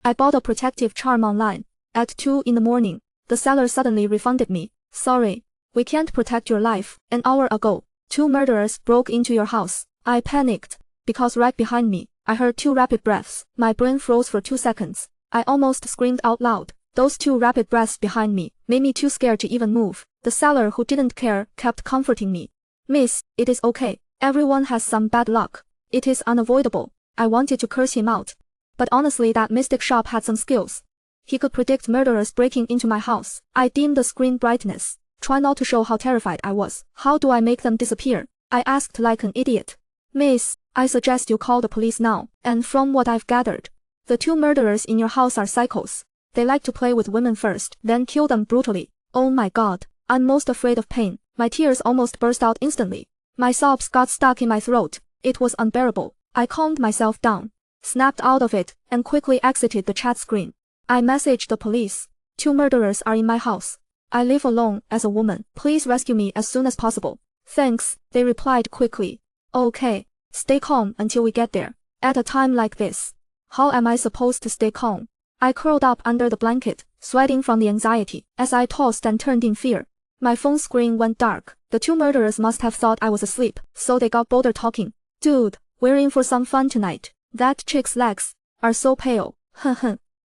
I bought a protective charm online. At 2 in the morning, the seller suddenly refunded me. Sorry, we can't protect your life. An hour ago, 2 murderers broke into your house. I panicked, because right behind me, I heard 2 rapid breaths. My brain froze for 2 seconds. I almost screamed out loud. Those 2 rapid breaths behind me made me too scared to even move. The seller, who didn't care, kept comforting me. Miss, it is okay. Everyone has some bad luck. It is unavoidable. I wanted to curse him out. But honestly, that mystic shop had some skills. He could predict murderers breaking into my house. I dimmed the screen brightness, try not to show how terrified I was. How do I make them disappear? I asked like an idiot. Miss, I suggest you call the police now. And from what I've gathered, the 2 murderers in your house are psychos. They like to play with women first, then kill them brutally. Oh my god, I'm most afraid of pain. My tears almost burst out instantly. My sobs got stuck in my throat. It was unbearable. I calmed myself down, snapped out of it, and quickly exited the chat screen. I messaged the police. 2 murderers are in my house. I live alone as a woman. Please rescue me as soon as possible. Thanks, they replied quickly. Okay, stay calm until we get there. At a time like this, how am I supposed to stay calm? I curled up under the blanket, sweating from the anxiety, as I tossed and turned in fear. My phone screen went dark. The 2 murderers must have thought I was asleep, so they got bolder talking. Dude, we're in for some fun tonight. That chick's legs are so pale.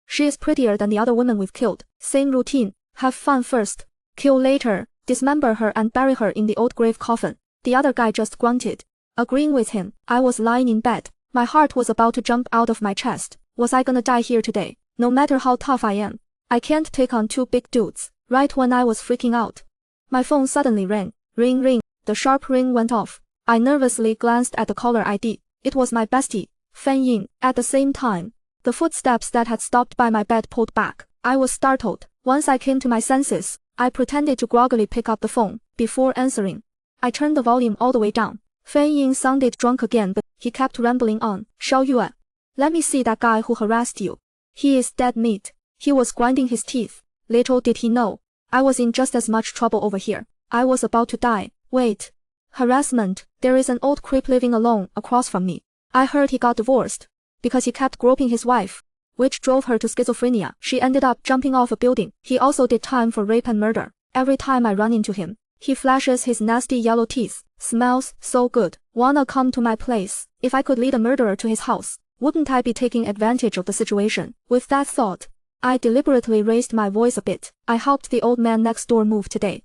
She is prettier than the other women we've killed. Same routine. Have fun first, kill later, dismember her and bury her in the old grave coffin. The other guy just grunted, agreeing with him. I was lying in bed. My heart was about to jump out of my chest. Was I gonna die here today? No matter how tough I am, I can't take on 2 big dudes. Right when I was freaking out, my phone suddenly rang. Ring ring. The sharp ring went off. I nervously glanced at the caller ID. It was my bestie, Fan Ying. At the same time, the footsteps that had stopped by my bed pulled back. I was startled. Once I came to my senses, I pretended to groggily pick up the phone. Before answering, I turned the volume all the way down. Fan Ying sounded drunk again, but he kept rambling on. Xiao Yue, let me see that guy who harassed you. He is dead meat. He was grinding his teeth. Little did he know, I was in just as much trouble over here. I was about to die. Wait. Harassment. There is an old creep living alone across from me. I heard he got divorced because he kept groping his wife, which drove her to schizophrenia. She ended up jumping off a building. He also did time for rape and murder. Every time I run into him, he flashes his nasty yellow teeth. Smells so good. Wanna come to my place? If I could lead a murderer to his house, wouldn't I be taking advantage of the situation? With that thought, I deliberately raised my voice a bit. I helped the old man next door move today.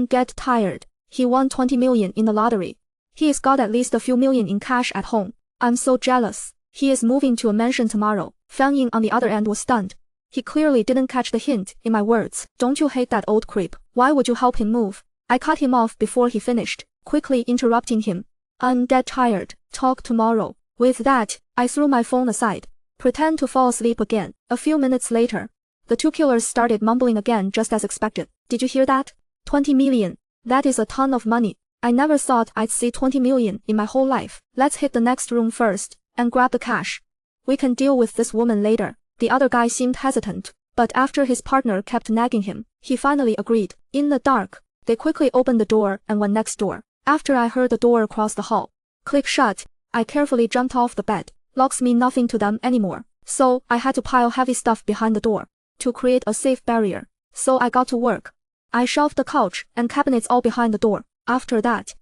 Get tired. He won 20 million in the lottery. He's got at least a few million in cash at home. I'm so jealous. He is moving to a mansion tomorrow. Fan Ying on the other end was stunned. He clearly didn't catch the hint in my words. Don't you hate that old creep? Why would you help him move? I cut him off before he finished, quickly interrupting him. I'm dead tired. Talk tomorrow. With that, I threw my phone aside. Pretend to fall asleep again. A few minutes later, the 2 killers started mumbling again just as expected. Did you hear that? 20 million. That is a ton of money. I never thought I'd see 20 million in my whole life. Let's hit the next room first and grab the cash. We can deal with this woman later. The other guy seemed hesitant, but after his partner kept nagging him, he finally agreed. In the dark, they quickly opened the door and went next door. After I heard the door across the hall click shut, I carefully jumped off the bed. Locks mean nothing to them anymore, so I had to pile heavy stuff behind the door to create a safe barrier. So I got to work. I shelved the couch and cabinets all behind the door. After that,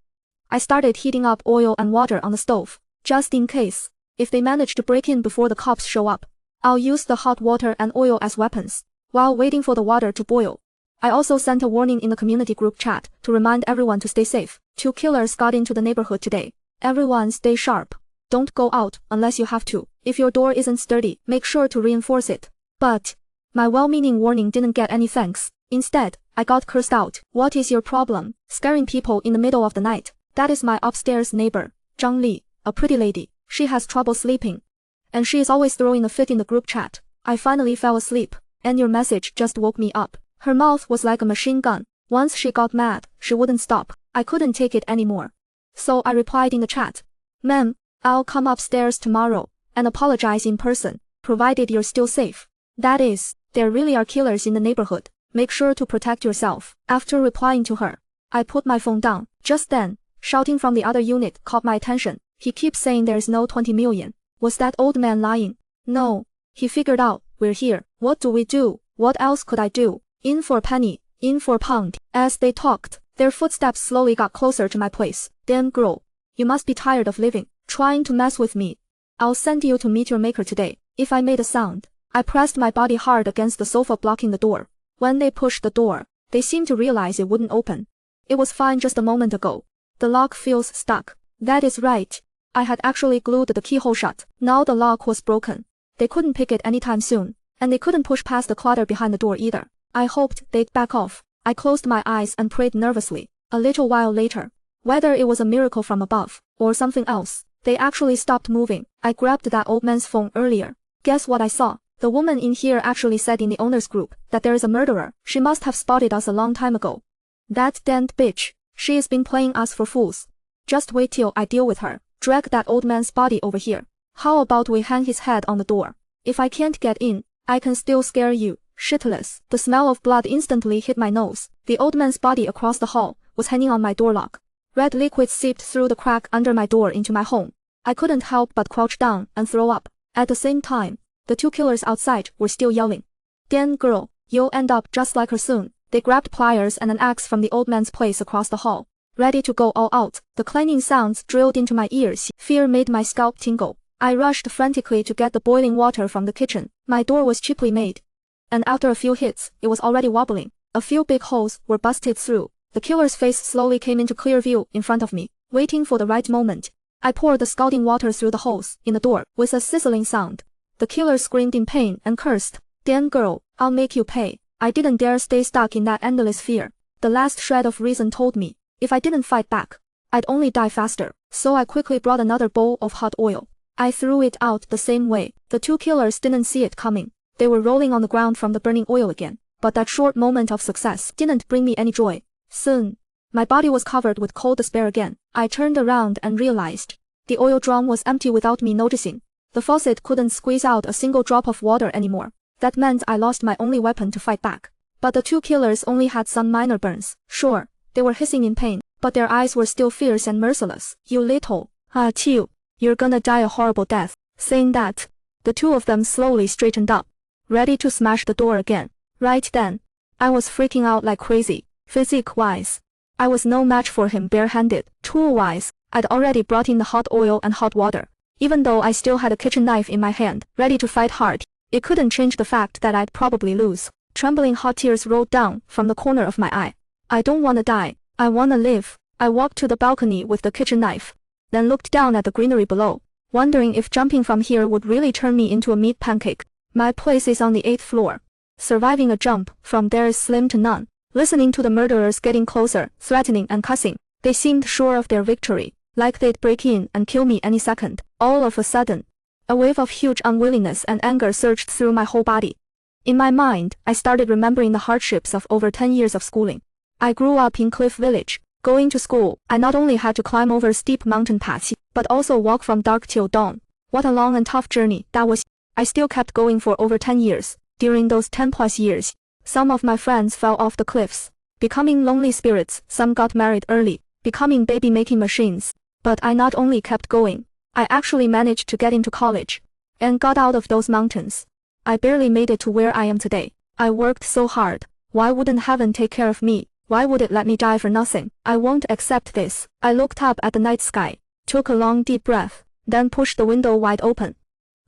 I started heating up oil and water on the stove, just in case. If they manage to break in before the cops show up, I'll use the hot water and oil as weapons. While waiting for the water to boil, I also sent a warning in the community group chat to remind everyone to stay safe. 2 killers got into the neighborhood today. Everyone stay sharp. Don't go out unless you have to. If your door isn't sturdy, make sure to reinforce it. But my well-meaning warning didn't get any thanks. Instead, I got cursed out. What is your problem? Scaring people in the middle of the night. That is my upstairs neighbor, Zhang Li, a pretty lady. She has trouble sleeping, and she is always throwing a fit in the group chat. I finally fell asleep, and your message just woke me up. Her mouth was like a machine gun. Once she got mad, she wouldn't stop. I couldn't take it anymore. So I replied in the chat. Ma'am, I'll come upstairs tomorrow and apologize in person, provided you're still safe. That is, there really are killers in the neighborhood. Make sure to protect yourself. After replying to her, I put my phone down. Just then, shouting from the other unit caught my attention. He keeps saying there's no 20 million. Was that old man lying? No. He figured out we're here. What do we do? What else could I do? In for a penny, in for a pound. As they talked, their footsteps slowly got closer to my place. Damn girl. You must be tired of living, trying to mess with me. I'll send you to meet your maker today. If I made a sound, I pressed my body hard against the sofa blocking the door. When they pushed the door, they seemed to realize it wouldn't open. It was fine just a moment ago. The lock feels stuck. That is right. I had actually glued the keyhole shut. Now the lock was broken. They couldn't pick it anytime soon, and they couldn't push past the clutter behind the door either. I hoped they'd back off. I closed my eyes and prayed nervously. A little while later, whether it was a miracle from above, or something else, they actually stopped moving. I grabbed that old man's phone earlier. Guess what I saw? The woman in here actually said in the owner's group that there is a murderer. She must have spotted us a long time ago. That damned bitch. She's been playing us for fools. Just wait till I deal with her. Drag that old man's body over here. How about we hang his head on the door? If I can't get in, I can still scare you, shitless. The smell of blood instantly hit my nose. The old man's body across the hall was hanging on my door lock. Red liquid seeped through the crack under my door into my home. I couldn't help but crouch down and throw up. At the same time, the two killers outside were still yelling. Damn girl, you'll end up just like her soon. They grabbed pliers and an axe from the old man's place across the hall, ready to go all out. The clanging sounds drilled into my ears. Fear made my scalp tingle. I rushed frantically to get the boiling water from the kitchen. My door was cheaply made, and after a few hits, it was already wobbling. A few big holes were busted through. The killer's face slowly came into clear view in front of me, waiting for the right moment. I poured the scalding water through the holes in the door with a sizzling sound. The killer screamed in pain and cursed. Damn girl, I'll make you pay. I didn't dare stay stuck in that endless fear. The last shred of reason told me, if I didn't fight back, I'd only die faster. So I quickly brought another bowl of hot oil. I threw it out the same way. The two killers didn't see it coming. They were rolling on the ground from the burning oil again. But that short moment of success didn't bring me any joy. Soon, my body was covered with cold despair again. I turned around and realized the oil drum was empty without me noticing. The faucet couldn't squeeze out a single drop of water anymore. That meant I lost my only weapon to fight back. But the two killers only had some minor burns. Sure, they were hissing in pain, but their eyes were still fierce and merciless. You little, chill. You're gonna die a horrible death. Saying that, the two of them slowly straightened up, ready to smash the door again. Right then, I was freaking out like crazy. Physique-wise, I was no match for him barehanded. Tool-wise, I'd already brought in the hot oil and hot water. Even though I still had a kitchen knife in my hand, ready to fight hard, it couldn't change the fact that I'd probably lose. Trembling hot tears rolled down from the corner of my eye. I don't wanna die. I wanna live. I walked to the balcony with the kitchen knife, then looked down at the greenery below, wondering if jumping from here would really turn me into a meat pancake. My place is on the 8th floor. Surviving a jump from there is slim to none. Listening to the murderers getting closer, threatening and cussing, they seemed sure of their victory, like they'd break in and kill me any second. All of a sudden, a wave of huge unwillingness and anger surged through my whole body. In my mind, I started remembering the hardships of over 10 years of schooling. I grew up in Cliff Village. Going to school, I not only had to climb over steep mountain paths, but also walk from dark till dawn. What a long and tough journey that was. I still kept going for over 10 years. During those 10+ years, some of my friends fell off the cliffs, becoming lonely spirits. Some got married early, becoming baby-making machines. But I not only kept going, I actually managed to get into college, and got out of those mountains. I barely made it to where I am today. I worked so hard. Why wouldn't heaven take care of me? Why would it let me die for nothing? I won't accept this. I looked up at the night sky, took a long deep breath, then pushed the window wide open.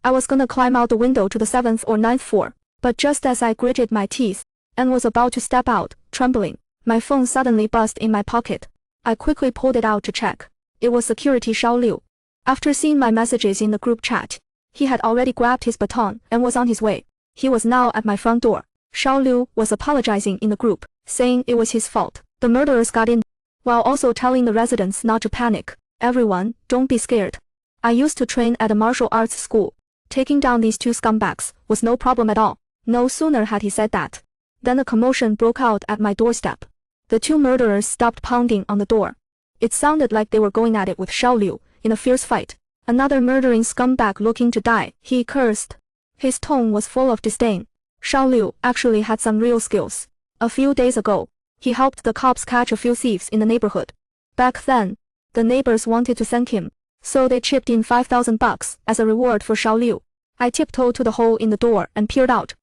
I was gonna climb out the window to the 7th or 9th floor, but just as I gritted my teeth and was about to step out, trembling, my phone suddenly buzzed in my pocket. I quickly pulled it out to check. It was security Xiao Liu. After seeing my messages in the group chat, he had already grabbed his baton and was on his way. He was now at my front door. Xiao Liu was apologizing in the group, saying it was his fault. The murderers got in, while also telling the residents not to panic. Everyone, don't be scared. I used to train at a martial arts school. Taking down these two scumbags was no problem at all. No sooner had he said that than a commotion broke out at my doorstep. The two murderers stopped pounding on the door. It sounded like they were going at it with Xiao Liu in a fierce fight. Another murdering scumbag looking to die, he cursed. His tone was full of disdain. Xiao Liu actually had some real skills. A few days ago, he helped the cops catch a few thieves in the neighborhood. Back then, the neighbors wanted to thank him, so they chipped in $5,000 as a reward for Xiao Liu. I tiptoed to the hole in the door and peered out.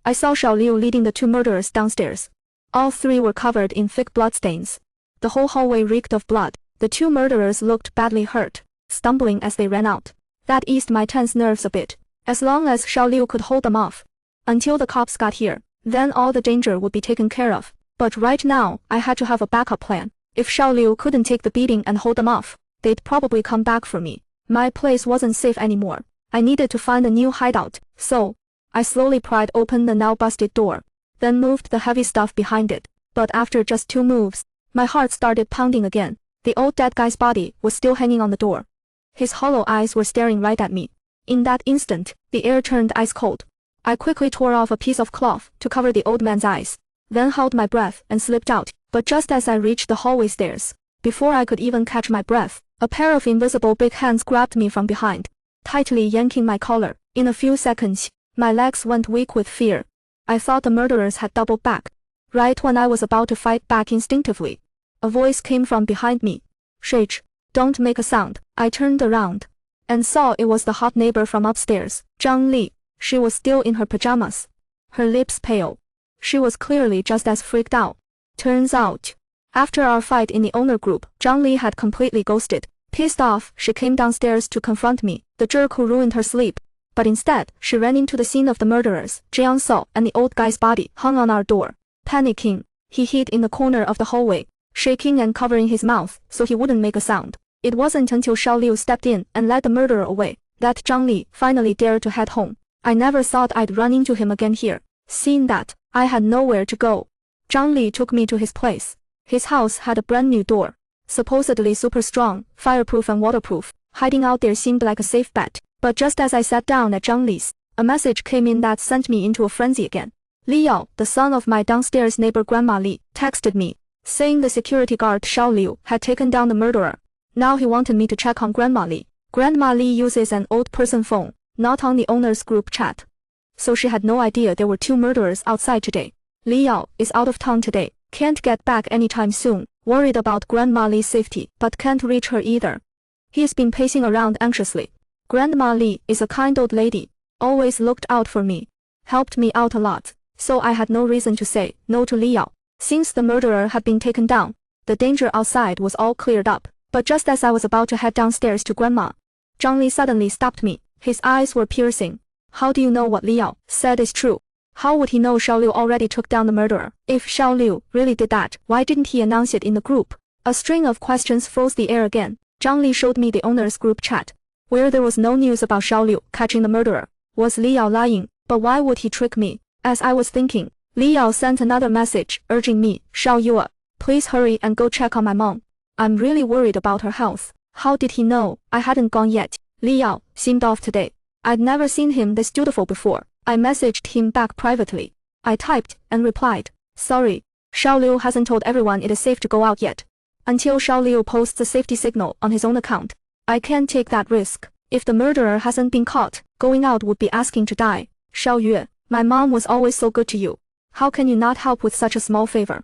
I saw Xiao Liu leading the 2 murderers downstairs. All 3 were covered in thick bloodstains. The whole hallway reeked of blood. The 2 murderers looked badly hurt, stumbling as they ran out. That eased my tense nerves a bit, as long as Xiao Liu could hold them off. Until the cops got here, then all the danger would be taken care of. But right now, I had to have a backup plan. If Xiao Liu couldn't take the beating and hold them off, they'd probably come back for me. My place wasn't safe anymore. I needed to find a new hideout, so I slowly pried open the now busted door, then moved the heavy stuff behind it. But after just 2 moves, my heart started pounding again. The old dead guy's body was still hanging on the door. His hollow eyes were staring right at me. In that instant, the air turned ice cold. I quickly tore off a piece of cloth to cover the old man's eyes, then held my breath and slipped out. But just as I reached the hallway stairs, before I could even catch my breath, a pair of invisible big hands grabbed me from behind, tightly yanking my collar. In a few seconds, my legs went weak with fear. I thought the murderers had doubled back. Right when I was about to fight back instinctively, a voice came from behind me. Shh, don't make a sound. I turned around and saw it was the hot neighbor from upstairs, Zhang Li. She was still in her pajamas, her lips pale. She was clearly just as freaked out. Turns out, after our fight in the owner group, Zhang Li had completely ghosted. Pissed off, she came downstairs to confront me, the jerk who ruined her sleep. But instead, she ran into the scene of the murderers, Jiang Sao, and the old guy's body hung on our door. Panicking, he hid in the corner of the hallway, shaking and covering his mouth so he wouldn't make a sound. It wasn't until Xiao Liu stepped in and led the murderer away that Zhang Li finally dared to head home. I never thought I'd run into him again here. Seeing that, I had nowhere to go. Zhang Li took me to his place. His house had a brand new door, supposedly super strong, fireproof and waterproof. Hiding out there seemed like a safe bet. But just as I sat down at Zhang Li's, a message came in that sent me into a frenzy again. Li Yao, the son of my downstairs neighbor Grandma Li, texted me, saying the security guard Xiao Liu had taken down the murderer. Now he wanted me to check on Grandma Li. Grandma Li uses an old person phone, not on the owner's group chat. So she had no idea there were 2 murderers outside today. Li Yao is out of town today, can't get back anytime soon, worried about Grandma Li's safety, but can't reach her either. He's been pacing around anxiously. Grandma Li is a kind old lady, always looked out for me, helped me out a lot, so I had no reason to say no to Li Yao. Since the murderer had been taken down, the danger outside was all cleared up. But just as I was about to head downstairs to Grandma, Zhang Li suddenly stopped me. His eyes were piercing. How do you know what Li Yao said is true? How would he know Xiao Liu already took down the murderer? If Xiao Liu really did that, why didn't he announce it in the group? A string of questions froze the air again. Zhang Li showed me the owner's group chat, where there was no news about Xiao Liu catching the murderer. Was Li Yao lying? But why would he trick me? As I was thinking, Li Yao sent another message urging me, Xiao Yue, please hurry and go check on my mom. I'm really worried about her health. How did he know I hadn't gone yet? Li Yao seemed off today. I'd never seen him this dutiful before. I messaged him back privately. I typed and replied, sorry, Xiao Liu hasn't told everyone it is safe to go out yet. Until Xiao Liu posts a safety signal on his own account, I can't take that risk. If the murderer hasn't been caught, going out would be asking to die. Xiao Yue, my mom was always so good to you. How can you not help with such a small favor?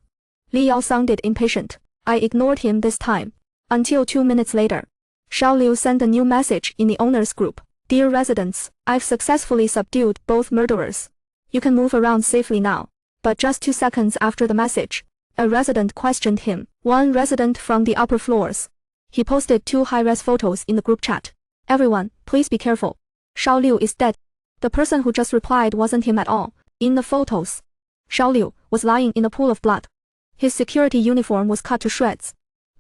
Li Yao sounded impatient. I ignored him this time. Until 2 minutes later, Xiao Liu sent a new message in the owner's group. Dear residents, I've successfully subdued both murderers. You can move around safely now. But just 2 seconds after the message, a resident questioned him. One resident from the upper floors. He posted 2 high-res photos in the group chat. Everyone, please be careful. Xiao Liu is dead. The person who just replied wasn't him at all. In the photos, Xiao Liu was lying in a pool of blood. His security uniform was cut to shreds.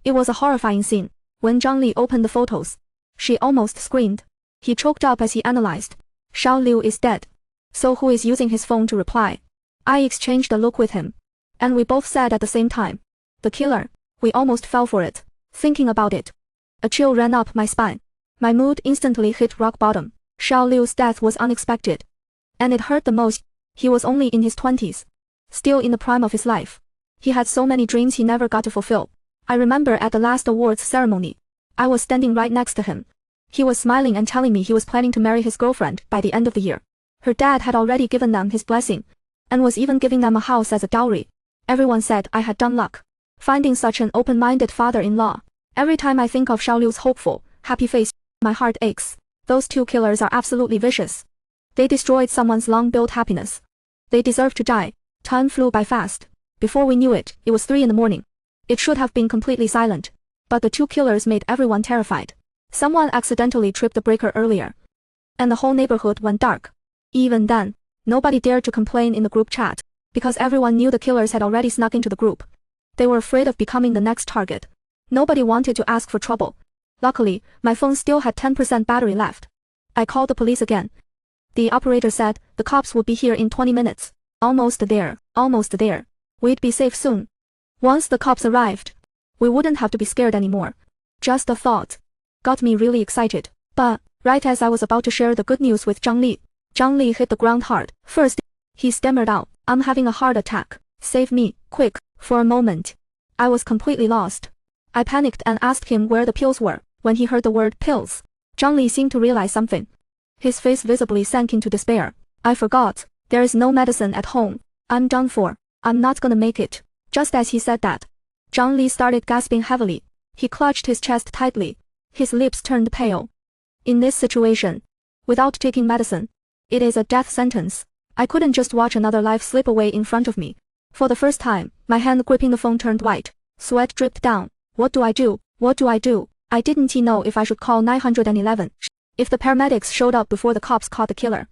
It was a horrifying scene. When Zhang Li opened the photos, she almost screamed. He choked up as he analyzed. Xiao Liu is dead. So who is using his phone to reply? I exchanged a look with him, and we both said at the same time, the killer. We almost fell for it. Thinking about it, a chill ran up my spine. My mood instantly hit rock bottom. Xiao Liu's death was unexpected, and it hurt the most. He was only in his 20s, still in the prime of his life. He had so many dreams he never got to fulfill. I remember at the last awards ceremony, I was standing right next to him. He was smiling and telling me he was planning to marry his girlfriend by the end of the year. Her dad had already given them his blessing, and was even giving them a house as a dowry. Everyone said I had done luck, finding such an open-minded father-in-law. Every time I think of Xiao Liu's hopeful, happy face, my heart aches. Those 2 killers are absolutely vicious. They destroyed someone's long-built happiness. They deserve to die. Time flew by fast. Before we knew it, it was 3 in the morning. It should have been completely silent. But the two killers made everyone terrified. Someone accidentally tripped the breaker earlier. And the whole neighborhood went dark. Even then, nobody dared to complain in the group chat, because everyone knew the killers had already snuck into the group. They were afraid of becoming the next target. Nobody wanted to ask for trouble. Luckily, my phone still had 10% battery left. I called the police again. The operator said the cops would be here in 20 minutes. Almost there, almost there. We'd be safe soon. Once the cops arrived, we wouldn't have to be scared anymore. Just the thought got me really excited. But, right as I was about to share the good news with Zhang Li hit the ground hard. First, he stammered out, "I'm having a heart attack. Save me, quick." For a moment, I was completely lost. I panicked and asked him where the pills were. When he heard the word pills, Zhang Li seemed to realize something. His face visibly sank into despair. "I forgot. There is no medicine at home. I'm done for. I'm not gonna make it." Just as he said that, Zhang Li started gasping heavily. He clutched his chest tightly. His lips turned pale. In this situation, without taking medicine, it is a death sentence. I couldn't just watch another life slip away in front of me. For the first time, my hand gripping the phone turned white. Sweat dripped down. What do I do? What do I do? I didn't know if I should call 911. If the paramedics showed up before the cops caught the killer,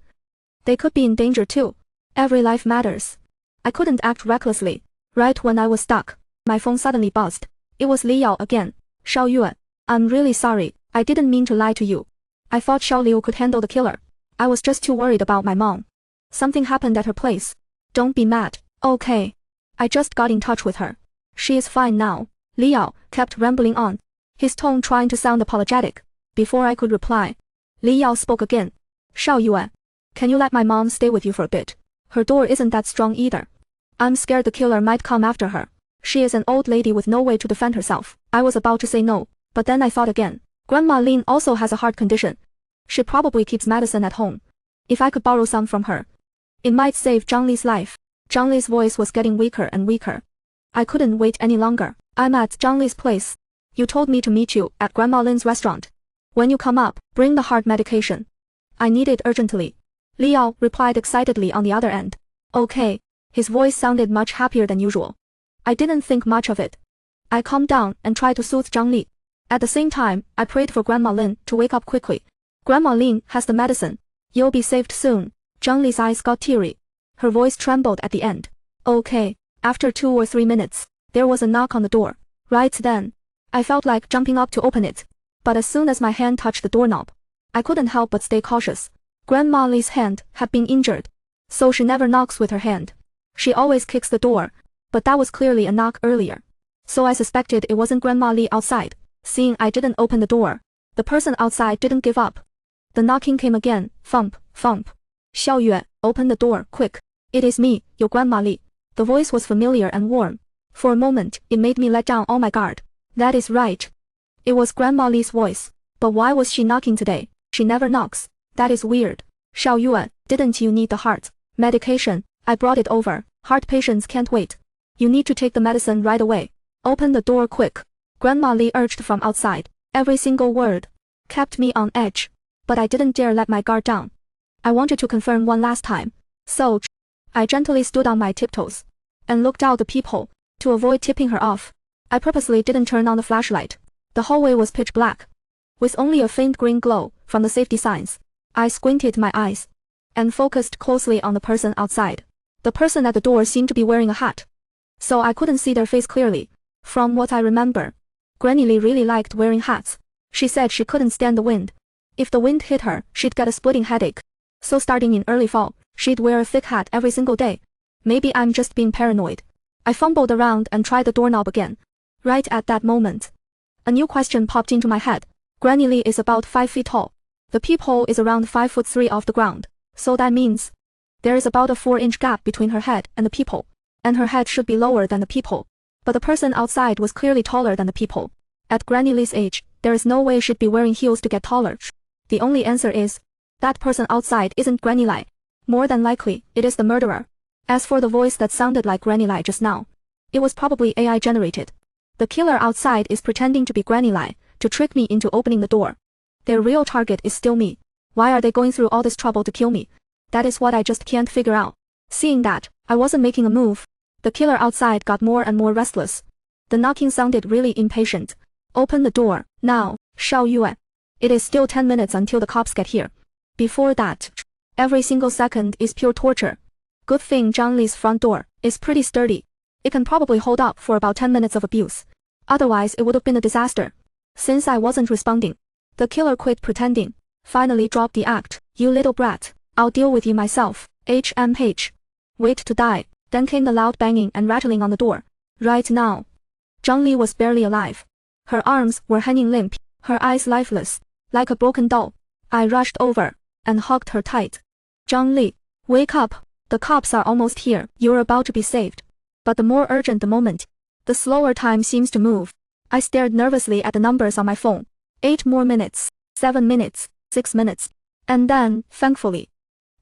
they could be in danger too. Every life matters. I couldn't act recklessly. Right when I was stuck, my phone suddenly buzzed. It was Li Yao again. "Xiao Yuan, I'm really sorry. I didn't mean to lie to you. I thought Xiao Liu could handle the killer. I was just too worried about my mom. Something happened at her place. Don't be mad, okay? I just got in touch with her. She is fine now." Li Yao kept rambling on, his tone trying to sound apologetic. Before I could reply, Li Yao spoke again. "Xiao Yuan, can you let my mom stay with you for a bit? Her door isn't that strong either. I'm scared the killer might come after her. She is an old lady with no way to defend herself." I was about to say no, but then I thought again. Grandma Lin also has a heart condition. She probably keeps medicine at home. If I could borrow some from her, it might save Zhang Li's life. Zhang Li's voice was getting weaker and weaker. I couldn't wait any longer. "I'm at Zhang Li's place. You told me to meet you at Grandma Lin's restaurant. When you come up, bring the heart medication. I need it urgently." Li Yao replied excitedly on the other end. "Okay." His voice sounded much happier than usual. I didn't think much of it. I calmed down and tried to soothe Zhang Li. At the same time, I prayed for Grandma Lin to wake up quickly. "Grandma Lin has the medicine. You'll be saved soon." Zhang Li's eyes got teary. Her voice trembled at the end. "Okay." After 2 or 3 minutes, there was a knock on the door. Right then, I felt like jumping up to open it. But as soon as my hand touched the doorknob, I couldn't help but stay cautious. Grandma Li's hand had been injured, so she never knocks with her hand. She always kicks the door, but that was clearly a knock earlier. So I suspected it wasn't Grandma Li outside. Seeing I didn't open the door, the person outside didn't give up. The knocking came again, thump, thump. "Xiao Yuan, open the door, quick. It is me, your Grandma Li." The voice was familiar and warm. For a moment, it made me let down all my guard. That is right. It was Grandma Li's voice. But why was she knocking today? She never knocks. That is weird. "Xiao Yuan, didn't you need the heart medication? I brought it over. Heart patients can't wait. You need to take the medicine right away. Open the door quick." Grandma Li urged from outside. Every single word kept me on edge. But I didn't dare let my guard down. I wanted to confirm one last time. So, I gently stood on my tiptoes and looked out the peephole to avoid tipping her off. I purposely didn't turn on the flashlight. The hallway was pitch black, with only a faint green glow from the safety signs. I squinted my eyes and focused closely on the person outside. The person at the door seemed to be wearing a hat, so I couldn't see their face clearly. From what I remember, Granny Li really liked wearing hats. She said she couldn't stand the wind. If the wind hit her, she'd get a splitting headache. So starting in early fall, she'd wear a thick hat every single day. Maybe I'm just being paranoid. I fumbled around and tried the doorknob again. Right at that moment, a new question popped into my head. Granny Li is about 5 feet tall. The peephole is around 5'3" off the ground. So that means there is about a 4-inch gap between her head and the peephole. And her head should be lower than the peephole. But the person outside was clearly taller than the peephole. At Granny Li's age, there is no way she'd be wearing heels to get taller. The only answer is, that person outside isn't Granny Li. More than likely, it is the murderer. As for the voice that sounded like Granny Li just now, it was probably AI generated. The killer outside is pretending to be Granny Li to trick me into opening the door. Their real target is still me. Why are they going through all this trouble to kill me? That is what I just can't figure out. Seeing that I wasn't making a move, the killer outside got more and more restless. The knocking sounded really impatient. Open the door, now, Shao Yue. It is still 10 minutes until the cops get here. Before that, every single second is pure torture. Good thing Zhang Li's front door is pretty sturdy. It can probably hold up for about 10 minutes of abuse. Otherwise it would have been a disaster. Since I wasn't responding, the killer quit pretending, finally dropped the act. You little brat, I'll deal with you myself, HMH. Wait to die. Then came the loud banging and rattling on the door. Right now. Zhang Li was barely alive. Her arms were hanging limp, her eyes lifeless, like a broken doll. I rushed over and hugged her tight. Zhang Li, wake up. The cops are almost here. You're about to be saved. But the more urgent the moment, the slower time seems to move. I stared nervously at the numbers on my phone. 8 more minutes, 7 minutes, 6 minutes. And then, thankfully,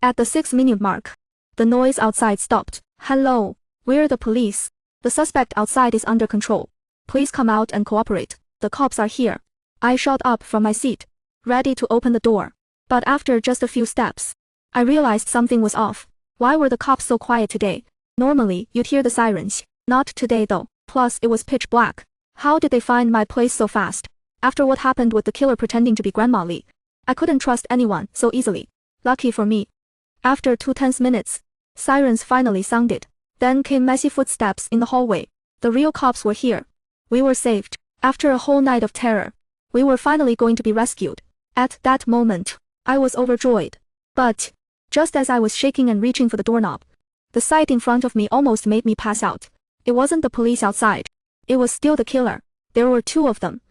at the 6-minute mark, the noise outside stopped. Hello, we're the police. The suspect outside is under control. Please come out and cooperate. The cops are here. I shot up from my seat, ready to open the door. But after just a few steps, I realized something was off. Why were the cops so quiet today? Normally, you'd hear the sirens. Not today though. Plus, it was pitch black. How did they find my place so fast? After what happened with the killer pretending to be Grandma Li, I couldn't trust anyone so easily. Lucky for me. After 2 tense minutes, sirens finally sounded. Then came messy footsteps in the hallway. The real cops were here. We were saved. After a whole night of terror, we were finally going to be rescued. At that moment, I was overjoyed. But just as I was shaking and reaching for the doorknob, the sight in front of me almost made me pass out. It wasn't the police outside. It was still the killer. There were 2 of them.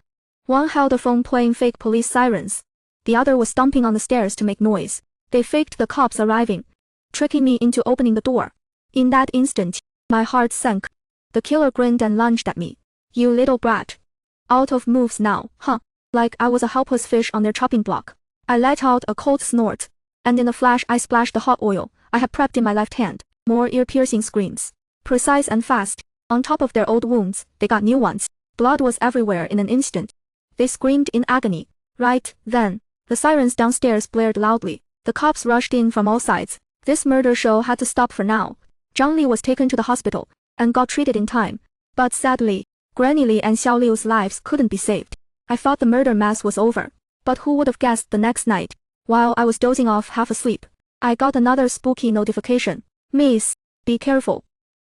One held a phone playing fake police sirens. The other was stomping on the stairs to make noise. They faked the cops arriving, tricking me into opening the door. In that instant, my heart sank. The killer grinned and lunged at me. You little brat. Out of moves now, huh? Like I was a helpless fish on their chopping block. I let out a cold snort, and in a flash I splashed the hot oil I had prepped in my left hand. More ear-piercing screams. Precise and fast. On top of their old wounds, they got new ones. Blood was everywhere in an instant. They screamed in agony. Right then, the sirens downstairs blared loudly. The cops rushed in from all sides. This murder show had to stop for now. Zhang Li was taken to the hospital and got treated in time. But sadly, Granny Li and Xiao Liu's lives couldn't be saved. I thought the murder mass was over. But who would have guessed the next night, while I was dozing off half asleep, I got another spooky notification. Miss, be careful.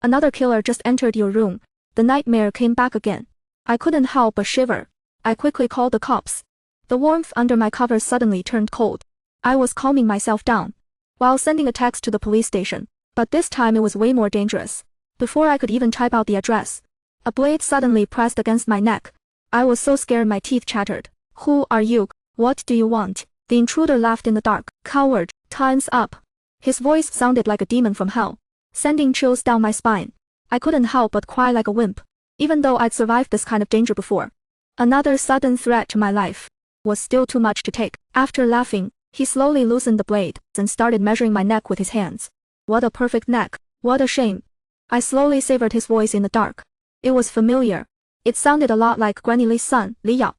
Another killer just entered your room. The nightmare came back again. I couldn't help but shiver. I quickly called the cops. The warmth under my covers suddenly turned cold. I was calming myself down while sending a text to the police station. But this time it was way more dangerous. Before I could even type out the address, a blade suddenly pressed against my neck. I was so scared my teeth chattered. Who are you? What do you want? The intruder laughed in the dark. Coward, time's up. His voice sounded like a demon from hell, sending chills down my spine. I couldn't help but cry like a wimp, even though I'd survived this kind of danger before. Another sudden threat to my life was still too much to take. After laughing, he slowly loosened the blade and started measuring my neck with his hands. What a perfect neck. What a shame. I slowly savored his voice in the dark. It was familiar. It sounded a lot like Granny Li's son, Li Yao.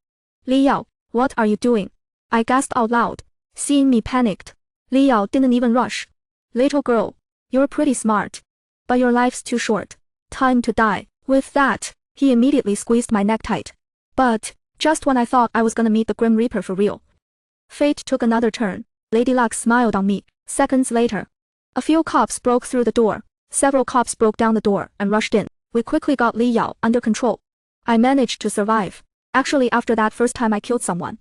Li Yao, what are you doing? I gasped out loud. Seeing me panicked, Li Yao didn't even rush. Little girl, you're pretty smart, but your life's too short. Time to die. With that, he immediately squeezed my neck tight. But just when I thought I was gonna meet the Grim Reaper for real, fate took another turn. Lady Luck smiled on me. Seconds later, a few cops broke through the door. Several cops broke down the door and rushed in. We quickly got Li Yao under control. I managed to survive. Actually, after that first time I killed someone,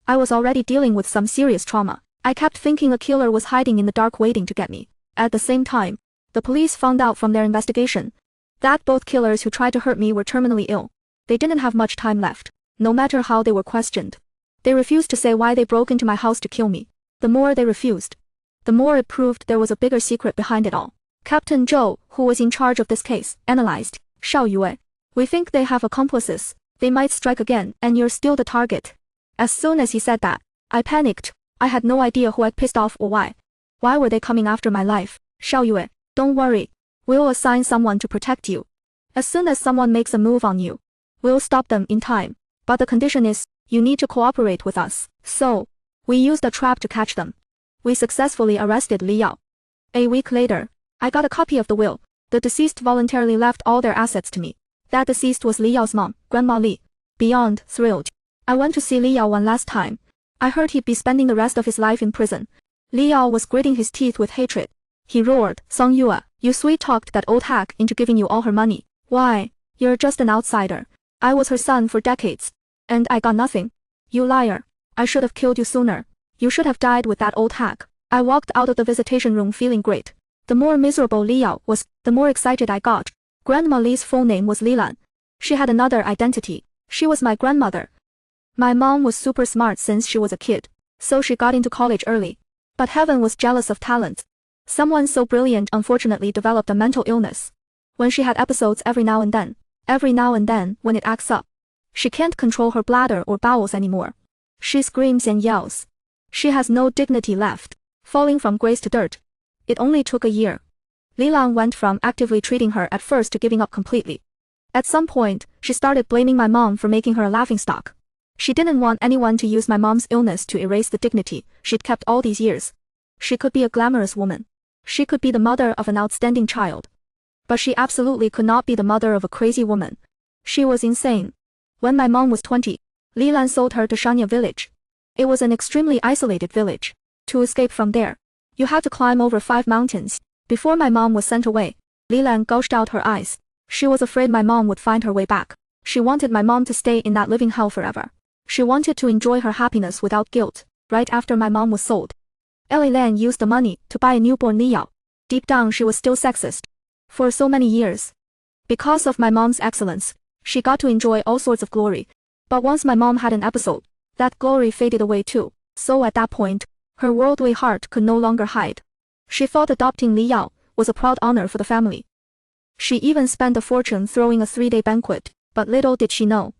I was already dealing with some serious trauma. I kept thinking a killer was hiding in the dark waiting to get me. At the same time, the police found out from their investigation that both killers who tried to hurt me were terminally ill. They didn't have much time left, no matter how they were questioned. They refused to say why they broke into my house to kill me. The more they refused, the more it proved there was a bigger secret behind it all. Captain Zhou, who was in charge of this case, analyzed. Shao Yue, we think they have accomplices. They might strike again, and you're still the target. As soon as he said that, I panicked. I had no idea who I'd pissed off or why. Why were they coming after my life? Shao Yue, don't worry. We'll assign someone to protect you. As soon as someone makes a move on you, we'll stop them in time. But the condition is, you need to cooperate with us. So, we used a trap to catch them. We successfully arrested Li Yao. A week later, I got a copy of the will. The deceased voluntarily left all their assets to me. That deceased was Li Yao's mom, Grandma Li. Beyond thrilled. I went to see Li Yao one last time. I heard he'd be spending the rest of his life in prison. Li Yao was gritting his teeth with hatred. He roared, Song Yue, you sweet-talked that old hack into giving you all her money. Why, you're just an outsider. I was her son for decades. And I got nothing. You liar. I should have killed you sooner. You should have died with that old hack. I walked out of the visitation room feeling great. The more miserable Li Yao was, the more excited I got. Grandma Li's full name was Li Lan. She had another identity. She was my grandmother. My mom was super smart since she was a kid, so she got into college early. But heaven was jealous of talent. Someone so brilliant unfortunately developed a mental illness. When she had episodes every now and then when it acts up, she can't control her bladder or bowels anymore. She screams and yells. She has no dignity left, falling from grace to dirt. It only took a year. Li Lan went from actively treating her at first to giving up completely. At some point, she started blaming my mom for making her a laughingstock. She didn't want anyone to use my mom's illness to erase the dignity she'd kept all these years. She could be a glamorous woman. She could be the mother of an outstanding child. But she absolutely could not be the mother of a crazy woman. She was insane. When my mom was 20, Li Lan sold her to Shanya village. It was an extremely isolated village. To escape from there, you had to climb over 5 mountains. Before my mom was sent away, Li Lan gouged out her eyes. She was afraid my mom would find her way back. She wanted my mom to stay in that living hell forever. She wanted to enjoy her happiness without guilt. Right after my mom was sold, Ellie Lan used the money to buy a newborn Li Yao. Deep down she was still sexist. For so many years. Because of my mom's excellence, she got to enjoy all sorts of glory. But once my mom had an episode, that glory faded away too. So at that point, her worldly heart could no longer hide. She thought adopting Li Yao was a proud honor for the family. She even spent a fortune throwing a 3-day banquet, but little did she know.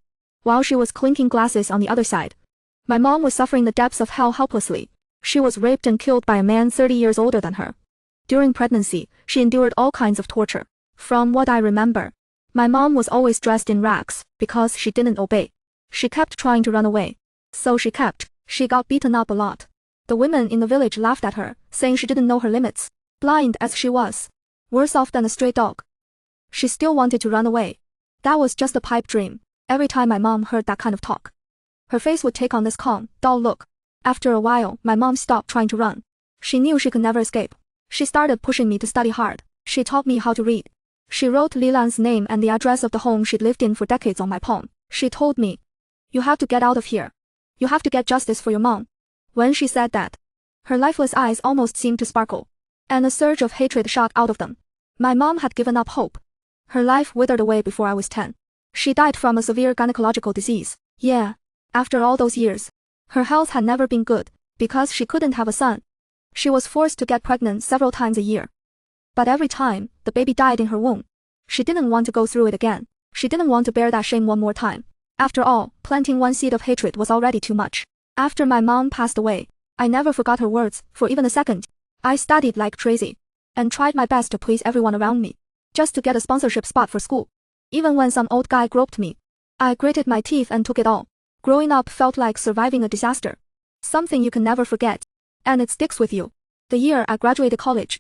While she was clinking glasses on the other side, my mom was suffering the depths of hell helplessly. She was raped and killed by a man 30 years older than her. During pregnancy, she endured all kinds of torture. From what I remember, my mom was always dressed in rags because she didn't obey. She kept trying to run away. So she got beaten up a lot. The women in the village laughed at her, saying she didn't know her limits. Blind as she was. Worse off than a stray dog. She still wanted to run away. That was just a pipe dream. Every time my mom heard that kind of talk, her face would take on this calm, dull look. After a while, my mom stopped trying to run. She knew she could never escape. She started pushing me to study hard. She taught me how to read. She wrote Li Lan's name and the address of the home she'd lived in for decades on my palm. She told me, "You have to get out of here. You have to get justice for your mom." When she said that, her lifeless eyes almost seemed to sparkle, and a surge of hatred shot out of them. My mom had given up hope. Her life withered away before I was 10. She died from a severe gynecological disease. Yeah. After all those years, her health had never been good, because she couldn't have a son. She was forced to get pregnant several times a year. But every time, the baby died in her womb. She didn't want to go through it again. She didn't want to bear that shame one more time. After all, planting one seed of hatred was already too much. After my mom passed away, I never forgot her words, for even a second. I studied like crazy, and tried my best to please everyone around me, just to get a sponsorship spot for school. Even when some old guy groped me, I gritted my teeth and took it all. Growing up felt like surviving a disaster. Something you can never forget. And it sticks with you. The year I graduated college,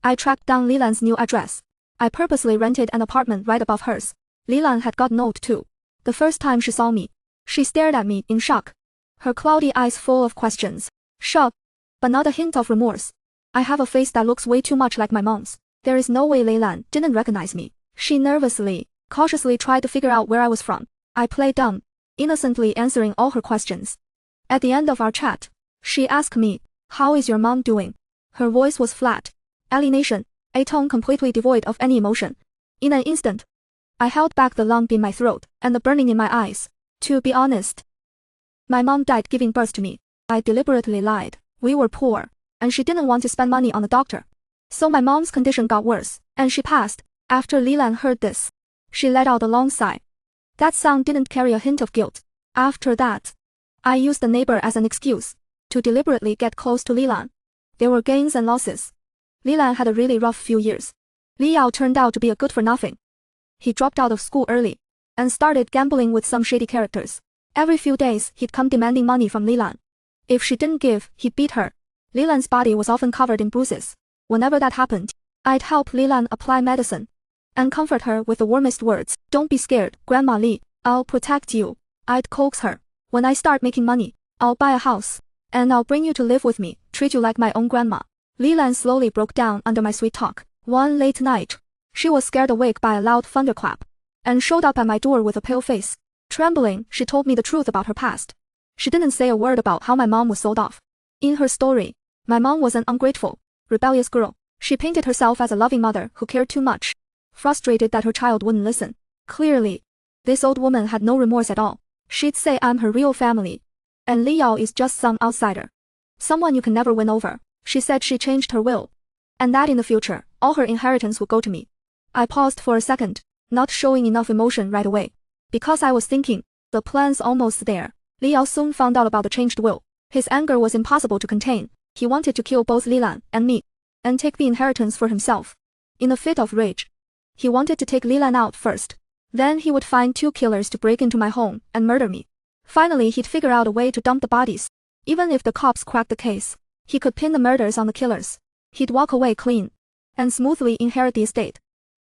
I tracked down Li Lan's new address. I purposely rented an apartment right above hers. Li Lan had gotten old too. The first time she saw me, she stared at me in shock. Her cloudy eyes full of questions. Shock, but not a hint of remorse. I have a face that looks way too much like my mom's. There is no way Li Lan didn't recognize me. She nervously, cautiously tried to figure out where I was from. I played dumb, innocently answering all her questions. At the end of our chat, she asked me, "How is your mom doing?" Her voice was flat. Alienation, a tone completely devoid of any emotion. In an instant, I held back the lump in my throat and the burning in my eyes. To be honest, my mom died giving birth to me. I deliberately lied. We were poor, and she didn't want to spend money on a doctor. So my mom's condition got worse, and she passed. After Li Lan heard this, she let out a long sigh. That sound didn't carry a hint of guilt. After that, I used the neighbor as an excuse to deliberately get close to Li Lan. There were gains and losses. Li Lan had a really rough few years. Li Yao turned out to be a good-for-nothing. He dropped out of school early and started gambling with some shady characters. Every few days, he'd come demanding money from Li Lan. If she didn't give, he'd beat her. Li Lan's body was often covered in bruises. Whenever that happened, I'd help Lilan apply medicine and comfort her with the warmest words. Don't be scared, Grandma Li, I'll protect you. I'd coax her. When I start making money, I'll buy a house, and I'll bring you to live with me, treat you like my own grandma. Lilan slowly broke down under my sweet talk. One late night, she was scared awake by a loud thunderclap, and showed up at my door with a pale face. Trembling, she told me the truth about her past. She didn't say a word about how my mom was sold off. In her story, my mom was an ungrateful, rebellious girl. She painted herself as a loving mother who cared too much, frustrated that her child wouldn't listen. Clearly, this old woman had no remorse at all. She'd say I'm her real family, and Li Yao is just some outsider, someone you can never win over. She said she changed her will, and that in the future, all her inheritance would go to me. I paused for a second, not showing enough emotion right away, because I was thinking, the plan's almost there. Li Yao soon found out about the changed will. His anger was impossible to contain. He wanted to kill both Lilan and me, and take the inheritance for himself. In a fit of rage, he wanted to take Lilan out first. Then he would find 2 killers to break into my home and murder me. Finally, he'd figure out a way to dump the bodies. Even if the cops cracked the case, he could pin the murders on the killers. He'd walk away clean and smoothly inherit the estate.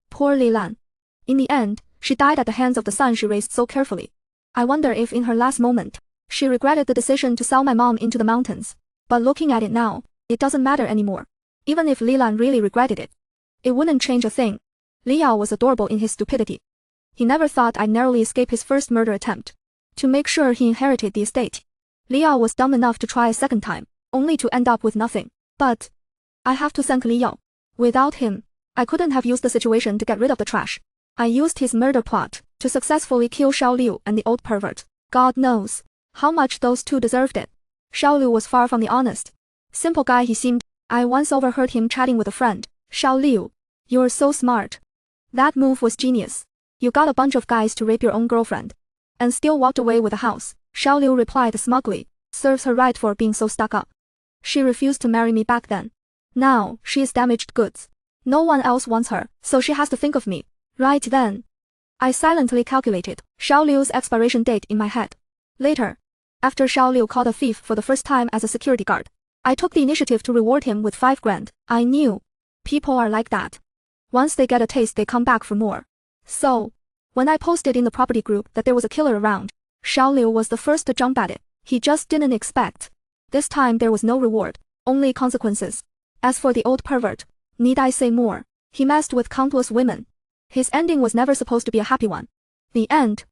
Poor Lilan. In the end, she died at the hands of the son she raised so carefully. I wonder if in her last moment, she regretted the decision to sell my mom into the mountains. But looking at it now, it doesn't matter anymore. Even if Lilan really regretted it, it wouldn't change a thing. Li Yao was adorable in his stupidity. He never thought I'd narrowly escape his first murder attempt. To make sure he inherited the estate, Li Yao was dumb enough to try a second time, only to end up with nothing. But I have to thank Li Yao. Without him, I couldn't have used the situation to get rid of the trash. I used his murder plot to successfully kill Xiao Liu and the old pervert. God knows how much those two deserved it. Xiao Liu was far from the honest, simple guy he seemed. I once overheard him chatting with a friend. Xiao Liu, you're so smart. That move was genius. You got a bunch of guys to rape your own girlfriend, and still walked away with a house. Xiao Liu replied smugly. Serves her right for being so stuck up. She refused to marry me back then. Now, she is damaged goods. No one else wants her, so she has to think of me. Right then, I silently calculated Xiao Liu's expiration date in my head. Later, after Xiao Liu caught a thief for the first time as a security guard, I took the initiative to reward him with 5 grand. I knew people are like that. Once they get a taste, they come back for more. So, when I posted in the property group that there was a killer around, Xiao Liu was the first to jump at it. He just didn't expect. This time there was no reward, only consequences. As for the old pervert, need I say more? He messed with countless women. His ending was never supposed to be a happy one. The end